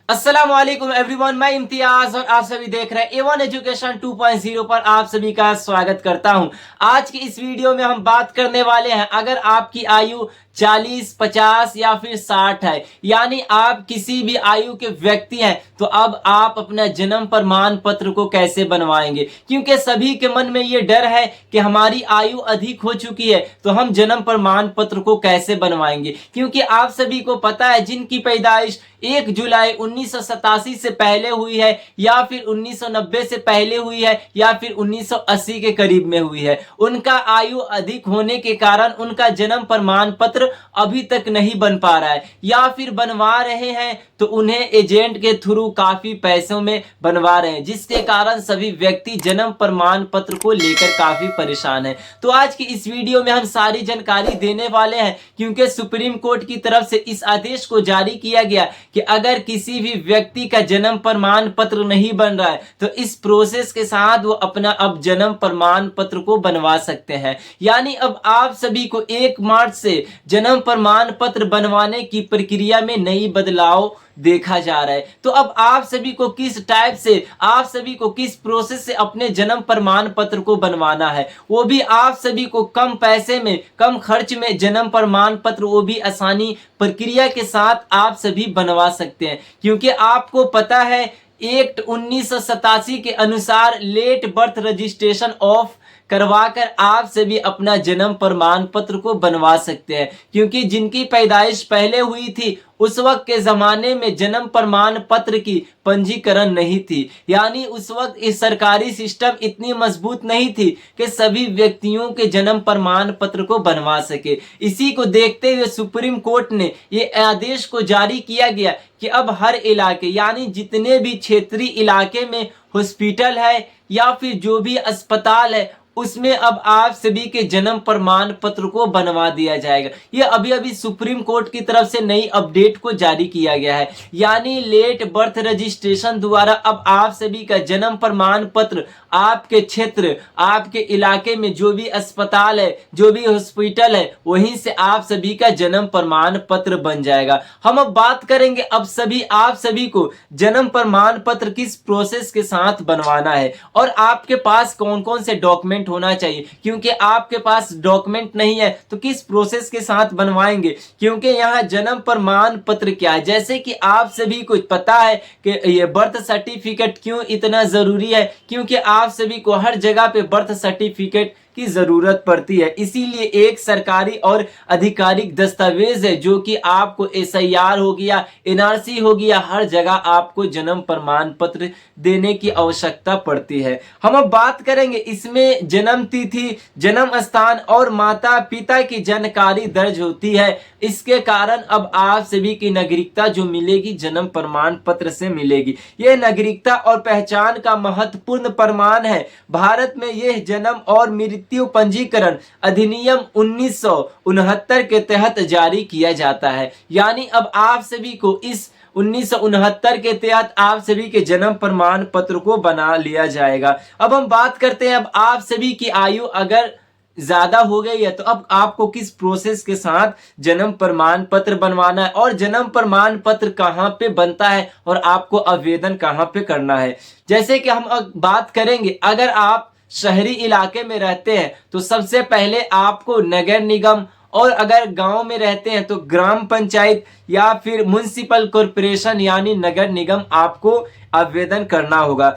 अस्सलाम वालेकुम एवरीवन, मैं इम्तियाज और आप सभी देख रहे हैं A1 एजुकेशन 2.0 पर आप सभी का स्वागत करता हूं। आज की इस वीडियो में हम बात करने वाले हैं, अगर आपकी आयु 40, 50 या फिर 60 है, यानी आप किसी भी आयु के व्यक्ति हैं, तो अब आप अपना जन्म प्रमाण पत्र को कैसे बनवाएंगे। क्योंकि सभी के मन में ये डर है कि हमारी आयु अधिक हो चुकी है तो हम जन्म प्रमाण पत्र को कैसे बनवाएंगे। क्योंकि आप सभी को पता है, जिनकी पैदाइश 1 जुलाई 1987 से पहले हुई है या फिर 1990 से पहले हुई है या फिर 1980 के करीब में हुई है, उनका आयु अधिक होने के कारण उनका जन्म प्रमाण पत्र अभी तक नहीं बन पा रहा है, या फिर बनवा रहे हैं तो उन्हें एजेंट के थ्रू काफी पैसों में बनवा रहे हैं, जिसके कारण सभी व्यक्ति जन्म प्रमाण पत्र को लेकर काफी परेशान है। तो आज की इस वीडियो में हम सारी जानकारी देने वाले हैं, क्योंकि सुप्रीम कोर्ट की तरफ से इस आदेश को जारी किया गया कि अगर किसी भी व्यक्ति का जन्म प्रमाण पत्र नहीं बन रहा है तो इस प्रोसेस के साथ वो अपना अब जन्म प्रमाण पत्र को बनवा सकते हैं। यानी अब आप सभी को 1 मार्च से जन्म प्रमाण पत्र बनवाने की प्रक्रिया में नई बदलाव देखा जा रहा है। तो अब आप सभी को किस टाइप से, आप सभी को किस प्रोसेस से अपने जन्म प्रमाण पत्र को बनवाना है, वो भी आप सभी को कम पैसे में, कम खर्च में जन्म प्रमाण पत्र, वो भी आसानी प्रक्रिया के साथ आप सभी बनवा सकते हैं। क्योंकि आपको पता है, एक्ट 1987 के अनुसार लेट बर्थ रजिस्ट्रेशन ऑफ करवाकर आप सभी अपना जन्म प्रमाण पत्र को बनवा सकते हैं। क्योंकि जिनकी पैदाइश पहले हुई थी उस वक्त के जमाने में जन्म प्रमाण पत्र की पंजीकरण नहीं थी, यानी उस वक्त इस सरकारी सिस्टम इतनी मजबूत नहीं थी कि सभी व्यक्तियों के जन्म प्रमाण पत्र को बनवा सके। इसी को देखते हुए सुप्रीम कोर्ट ने ये आदेश को जारी किया गया कि अब हर इलाके, यानी जितने भी क्षेत्रीय इलाके में हॉस्पिटल है या फिर जो भी अस्पताल है, उसमें अब आप सभी के जन्म प्रमाण पत्र को बनवा दिया जाएगा। ये अभी सुप्रीम कोर्ट की तरफ से नई अपडेट को जारी किया गया है। यानी लेट बर्थ रजिस्ट्रेशन द्वारा अब आप सभी का जन्म प्रमाण पत्र आपके क्षेत्र, आपके इलाके में जो भी अस्पताल है, जो भी हॉस्पिटल है, वहीं से आप सभी का जन्म प्रमाण पत्र बन जाएगा। हम अब बात करेंगे अब आप सभी को जन्म प्रमाण पत्र किस प्रोसेस के साथ बनवाना है और आपके पास कौन कौन से डॉक्यूमेंट होना चाहिए। क्योंकि आपके पास डॉक्यूमेंट नहीं है तो किस प्रोसेस के साथ बनवाएंगे। क्योंकि यहाँ जन्म प्रमाण पत्र क्या है, जैसे कि आप सभी को पता है कि ये बर्थ सर्टिफिकेट क्यों इतना जरूरी है। क्योंकि आप सभी को हर जगह पे बर्थ सर्टिफिकेट की जरूरत पड़ती है, इसीलिए एक सरकारी और आधिकारिक दस्तावेज है जो कि आपको SIR हो गया, NRC हो गया, हर जगह आपको जन्म प्रमाण पत्र देने की आवश्यकता पड़ती है। हम अब बात करेंगे इसमें जन्म तिथि, जन्म स्थान और माता पिता की जानकारी दर्ज होती है। इसके कारण अब आप सभी की नागरिकता जो मिलेगी जन्म प्रमाण पत्र से मिलेगी। यह नागरिकता और पहचान का महत्वपूर्ण प्रमाण है। भारत में यह जन्म और मृत्यु पंजीकरण अधिनियम 1969 के तहत जारी किया जाता है। यानी अब आप सभी को इस 1969 के तहत आप सभी के जन्म प्रमाण पत्र को बना लिया जाएगा। अब हम बात करते हैं, अब आप सभी की आयु अगर ज्यादा हो गई है तो अब आपको किस प्रोसेस के साथ जन्म प्रमाण पत्र बनवाना है और जन्म प्रमाण पत्र कहां पे बनता है और आपको आवेदन कहां पे करना है। जैसे कि हम अब बात करेंगे, अगर आप शहरी इलाके में रहते हैं तो सबसे पहले आपको नगर निगम, और अगर गांव में रहते हैं तो ग्राम पंचायत या फिर म्युनिसिपल कॉर्पोरेशन यानी नगर निगम आपको आवेदन करना होगा।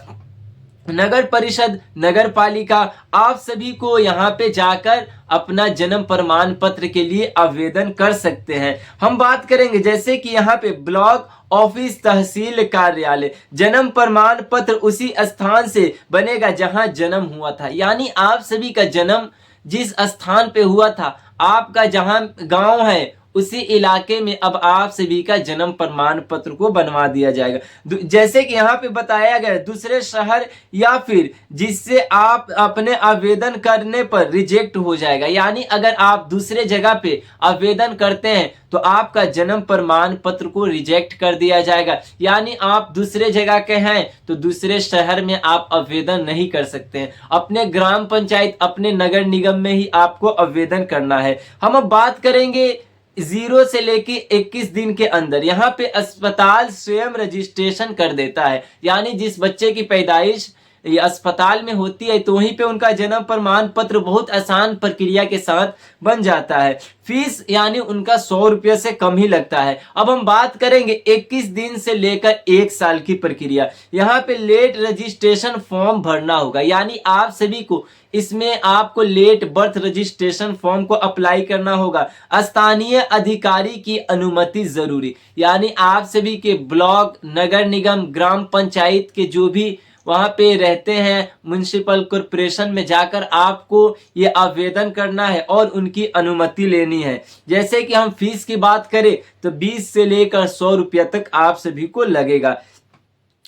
नगर परिषद, नगर पालिका, आप सभी को यहाँ पे जाकर अपना जन्म प्रमाण पत्र के लिए आवेदन कर सकते हैं। हम बात करेंगे जैसे कि यहाँ पे ब्लॉक ऑफिस, तहसील कार्यालय, जन्म प्रमाण पत्र उसी स्थान से बनेगा जहां जन्म हुआ था। यानी आप सभी का जन्म जिस स्थान पे हुआ था, आपका जहां गांव है, उसी इलाके में अब आप सभी का जन्म प्रमाण पत्र को बनवा दिया जाएगा। जैसे कि यहाँ पे बताया गया, दूसरे शहर या फिर जिससे आप अपने आवेदन करने पर रिजेक्ट हो जाएगा। यानी अगर आप दूसरे जगह पे आवेदन करते हैं तो आपका जन्म प्रमाण पत्र को रिजेक्ट कर दिया जाएगा। यानी आप दूसरे जगह के हैं तो दूसरे शहर में आप आवेदन नहीं कर सकते हैं। अपने ग्राम पंचायत, अपने नगर निगम में ही आपको आवेदन करना है। हम अब बात करेंगे 0 से लेके 21 दिन के अंदर यहाँ पे अस्पताल स्वयं रजिस्ट्रेशन कर देता है। यानी जिस बच्चे की पैदाइश ये अस्पताल में होती है तो वहीं पे उनका जन्म प्रमाण पत्र बहुत आसान प्रक्रिया के साथ बन जाता है। फीस यानी उनका 100 रुपये से कम ही लगता है। अब हम बात करेंगे 21 दिन से लेकर 1 साल की प्रक्रिया। यहाँ पे लेट रजिस्ट्रेशन फॉर्म भरना होगा, यानी आप सभी को इसमें आपको लेट बर्थ रजिस्ट्रेशन फॉर्म को अप्लाई करना होगा। स्थानीय अधिकारी की अनुमति जरूरी, यानी आप सभी के ब्लॉक, नगर निगम, ग्राम पंचायत के जो भी वहां पे रहते हैं म्युनिसिपल कॉर्पोरेशन में जाकर आपको ये आवेदन करना है और उनकी अनुमति लेनी है। जैसे कि हम फीस की बात करें तो 20 से लेकर 100 रुपया तक आप सभी को लगेगा।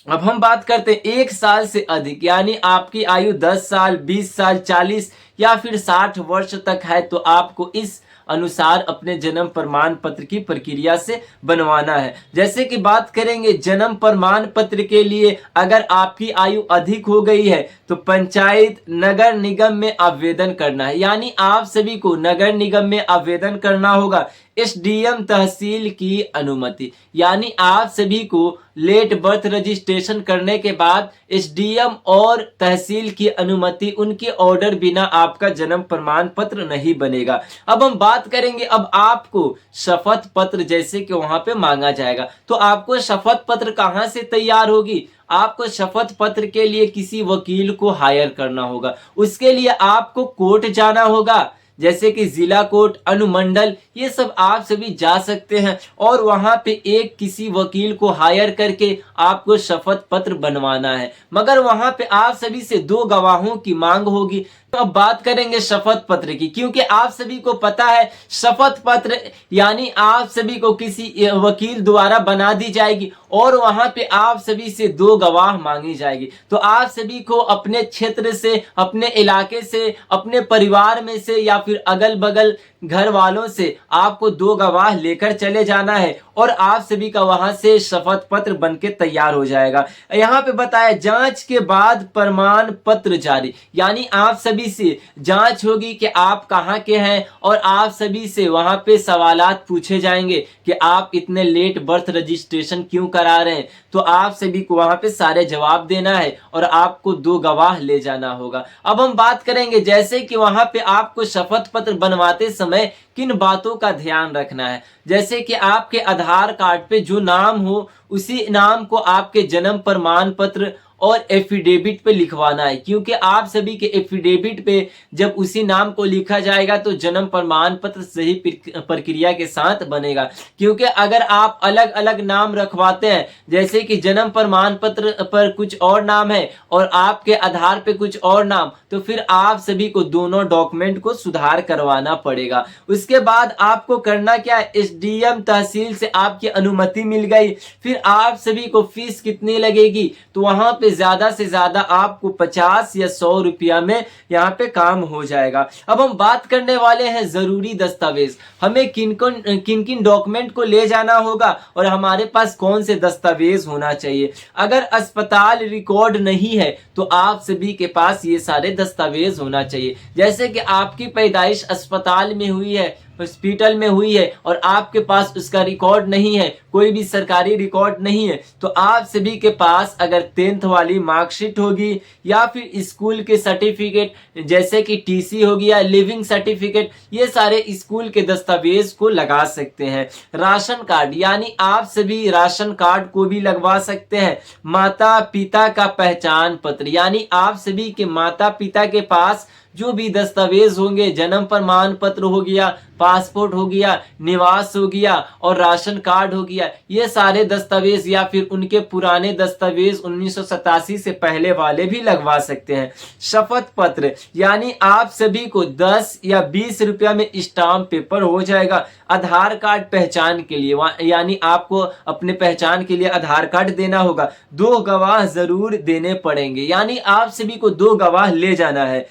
अब हम बात करते हैं 1 साल से अधिक, यानी आपकी आयु 10 साल, 20 साल, 40 या फिर 60 वर्ष तक है तो आपको इस अनुसार अपने जन्म प्रमाण पत्र की प्रक्रिया से बनवाना है। जैसे कि बात करेंगे जन्म प्रमाण पत्र के लिए, अगर आपकी आयु अधिक हो गई है तो पंचायत, नगर निगम में आवेदन करना है। यानी आप सभी को नगर निगम में आवेदन करना होगा। एसडीएम तहसील की अनुमति, यानी आप सभी को लेट बर्थ रजिस्ट्रेशन करने के बाद एसडीएम और तहसील की अनुमति, उनके ऑर्डर बिना आपका जन्म प्रमाण पत्र नहीं बनेगा। अब हम बात करेंगे, अब आपको शपथ पत्र जैसे कि वहां पे मांगा जाएगा, तो आपको शपथ पत्र कहां से तैयार होगी? आपको शपथ पत्र के लिए किसी वकील को हायर करना होगा। उसके लिए आपको कोर्ट जाना होगा, जैसे कि जिला कोर्ट, अनुमंडल, ये सब आप सभी जा सकते हैं और वहां पे एक किसी वकील को हायर करके आपको शपथ पत्र बनवाना है। मगर वहां पे आप सभी से 2 गवाहों की मांग होगी। तो अब बात करेंगे शपथ पत्र की, क्योंकि आप सभी को पता है शपथ पत्र यानी आप सभी को किसी वकील द्वारा बना दी जाएगी और वहां पे आप सभी से 2 गवाह मांगी जाएगी। तो आप सभी को अपने क्षेत्र से, अपने इलाके से, अपने परिवार में से या फिर अगल बगल घर वालों से आपको 2 गवाह लेकर चले जाना है और आप सभी का वहां से शपथ पत्र बनके तैयार हो जाएगा। यहाँ पे बताया जांच के बाद प्रमाण पत्र जारी, यानी आप सभी से जांच होगी कि आप कहां के हैं और आप सभी से वहां पे सवालात पूछे जाएंगे कि आप इतने लेट बर्थ रजिस्ट्रेशन क्यों करा रहे हैं। तो आप सभी को वहां पे सारे जवाब देना है और आपको 2 गवाह ले जाना होगा। अब हम बात करेंगे जैसे कि वहां पे आपको शपथ पत्र बनवाते समय किन बातों का ध्यान रखना है। जैसे कि आपके आधार कार्ड पे जो नाम हो उसी नाम को आपके जन्म प्रमाण पत्र और एफिडेविट पे लिखवाना है, क्योंकि आप सभी के एफिडेविट पे जब उसी नाम को लिखा जाएगा तो जन्म प्रमाण पत्र सही प्रक्रिया के साथ बनेगा। क्योंकि अगर आप अलग अलग नाम रखवाते हैं, जैसे कि जन्म प्रमाण पत्र पर कुछ और नाम है और आपके आधार पे कुछ और नाम, तो फिर आप सभी को दोनों डॉक्यूमेंट को सुधार करवाना पड़ेगा। उसके बाद आपको करना क्या है, एसडीएम तहसील से आपकी अनुमति मिल गई, फिर आप सभी को फीस कितनी लगेगी, तो वहां पे ज्यादा से ज्यादा आपको 50 या 100 रुपया में यहाँ पे काम हो जाएगा। अब हम बात करने वाले हैं जरूरी दस्तावेज, हमें किन किन डॉक्यूमेंट को ले जाना होगा और हमारे पास कौन से दस्तावेज होना चाहिए। अगर अस्पताल रिकॉर्ड नहीं है तो आप सभी के पास ये सारे दस्तावेज होना चाहिए। जैसे कि आपकी पैदाइश अस्पताल में हुई है, हॉस्पिटल में हुई है और आपके पास उसका रिकॉर्ड नहीं है, कोई भी सरकारी रिकॉर्ड नहीं है, तो आप सभी के पास अगर 10th वाली मार्कशीट होगी या फिर स्कूल के सर्टिफिकेट जैसे कि टीसी हो गया, लिविंग सर्टिफिकेट, ये सारे स्कूल के दस्तावेज को लगा सकते हैं। राशन कार्ड, यानी आप सभी राशन कार्ड को भी लगवा सकते हैं। माता पिता का पहचान पत्र, यानी आप सभी के माता पिता के पास जो भी दस्तावेज होंगे, जन्म प्रमाण पत्र हो गया, पासपोर्ट हो गया, निवास हो गया और राशन कार्ड हो गया, ये सारे दस्तावेज या फिर उनके पुराने दस्तावेज 1987 से पहले वाले भी लगवा सकते हैं। शपथ पत्र, यानी आप सभी को 10 या 20 रुपया में स्टाम्प पेपर हो जाएगा। आधार कार्ड पहचान के लिए, यानी आपको अपने पहचान के लिए आधार कार्ड देना होगा। 2 गवाह जरूर देने पड़ेंगे, यानी आप सभी को 2 गवाह ले जाना है।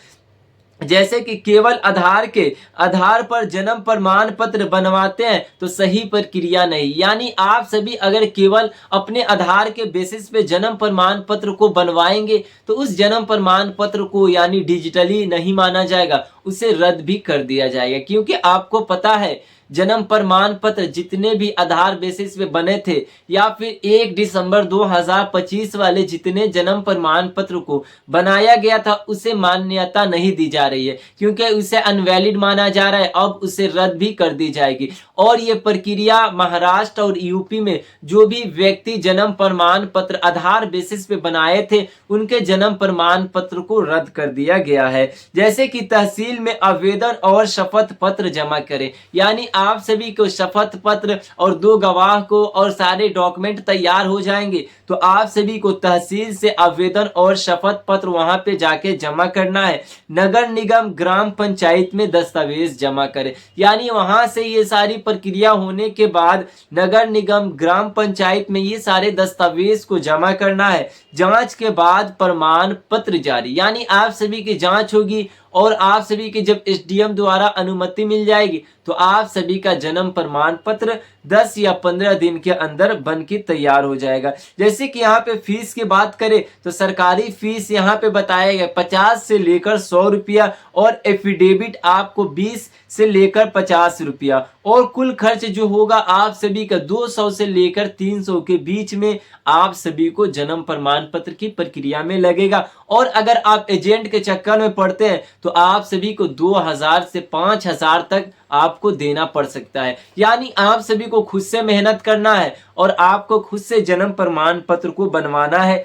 जैसे कि केवल आधार पर जन्म प्रमाण पत्र बनवाते हैं तो सही प्रक्रिया नहीं, यानी आप सभी अगर केवल अपने आधार के बेसिस पे जन्म प्रमाण पत्र को बनवाएंगे तो उस जन्म प्रमाण पत्र को यानी डिजिटली नहीं माना जाएगा, उसे रद्द भी कर दिया जाएगा। क्योंकि आपको पता है जन्म प्रमाण पत्र जितने भी आधार बेसिस पे बने थे या फिर 1 दिसंबर 2025 वाले जितने जन्म प्रमाण पत्र को बनाया गया था उसे मान्यता नहीं दी जा रही है, क्योंकि उसे अनवैलिड माना जा रहा है। अब उसे रद्द भी कर दी जाएगी और ये प्रक्रिया महाराष्ट्र और यूपी में जो भी व्यक्ति जन्म प्रमाण पत्र आधार बेसिस पे बनाए थे उनके जन्म प्रमाण पत्र को रद्द कर दिया गया है। जैसे कि तहसील में आवेदन और शपथ पत्र जमा करें, यानी आप सभी को शपथ पत्र और 2 गवाह को और सारे डॉक्यूमेंट तैयार हो जाएंगे तो आप सभी को तहसील से आवेदन और शपथ पत्र वहां पे जाके जमा करना है। नगर निगम ग्राम पंचायत में दस्तावेज जमा करें, यानी वहां से ये सारी प्रक्रिया होने के बाद नगर निगम ग्राम पंचायत में ये सारे दस्तावेज को जमा करना है। जांच के बाद प्रमाण पत्र जारी, यानी आप सभी की जांच होगी और आप सभी के जब एसडीएम द्वारा अनुमति मिल जाएगी तो आप सभी का जन्म प्रमाण पत्र 10 या 15 दिन के अंदर बन के तैयार हो जाएगा। जैसे कि यहाँ पे फीस की बात करें तो सरकारी फीस यहाँ पे बताया गया 50 से लेकर 100 रुपया और एफिडेविट आपको 20 से लेकर 50 रुपया और कुल खर्च जो होगा आप सभी का 200 से लेकर 300 के बीच में आप सभी को जन्म प्रमाण पत्र की प्रक्रिया में लगेगा। और अगर आप एजेंट के चक्कर में पड़ते हैं तो आप सभी को 2000 से 5000 तक आपको देना पड़ सकता है। यानी आप सभी को खुद से मेहनत करना है और आपको खुद से जन्म प्रमाण पत्र को बनवाना है,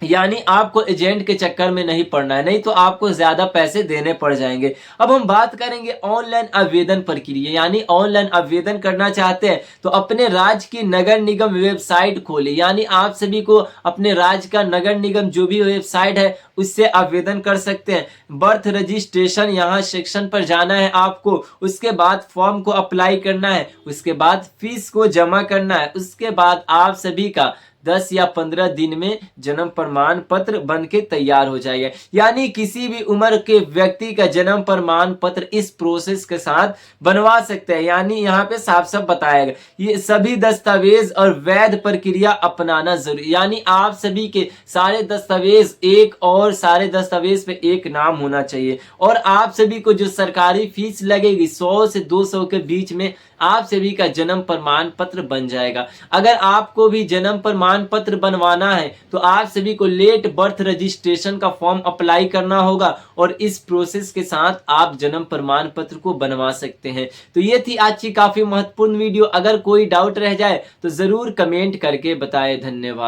यानी आपको एजेंट के चक्कर में नहीं पड़ना है, नहीं तो आपको ज्यादा पैसे देने पड़ जाएंगे। अब हम बात करेंगे ऑनलाइन आवेदन प्रक्रिया, यानी ऑनलाइन आवेदन करना चाहते हैं तो अपने राज्य की नगर निगम वेबसाइट खोले, यानी आप सभी को अपने राज्य का नगर निगम जो भी वेबसाइट है उससे आवेदन कर सकते हैं। बर्थ रजिस्ट्रेशन यहाँ सेक्शन पर जाना है आपको, उसके बाद फॉर्म को अप्लाई करना है, उसके बाद फीस को जमा करना है, उसके बाद आप सभी का 10 या 15 दिन में जन्म प्रमाण पत्र बनके तैयार हो जाएगा। यानी किसी भी उम्र के व्यक्ति का जन्म प्रमाण पत्र इस प्रोसेस के साथ बनवा सकते हैं। यानी यहाँ पे साफ साफ बताएगा ये सभी दस्तावेज और वैध प्रक्रिया अपनाना जरूरी, यानी आप सभी के सारे दस्तावेज एक और सारे दस्तावेज पे एक नाम होना चाहिए और आप सभी को जो सरकारी फीस लगेगी 100 से 200 के बीच में आप सभी का जन्म प्रमाण पत्र बन जाएगा। अगर आपको भी जन्म प्रमाण पत्र बनवाना है तो आप सभी को लेट बर्थ रजिस्ट्रेशन का फॉर्म अप्लाई करना होगा और इस प्रोसेस के साथ आप जन्म प्रमाण पत्र को बनवा सकते हैं। तो ये थी आज की काफी महत्वपूर्ण वीडियो। अगर कोई डाउट रह जाए तो जरूर कमेंट करके बताएं। धन्यवाद।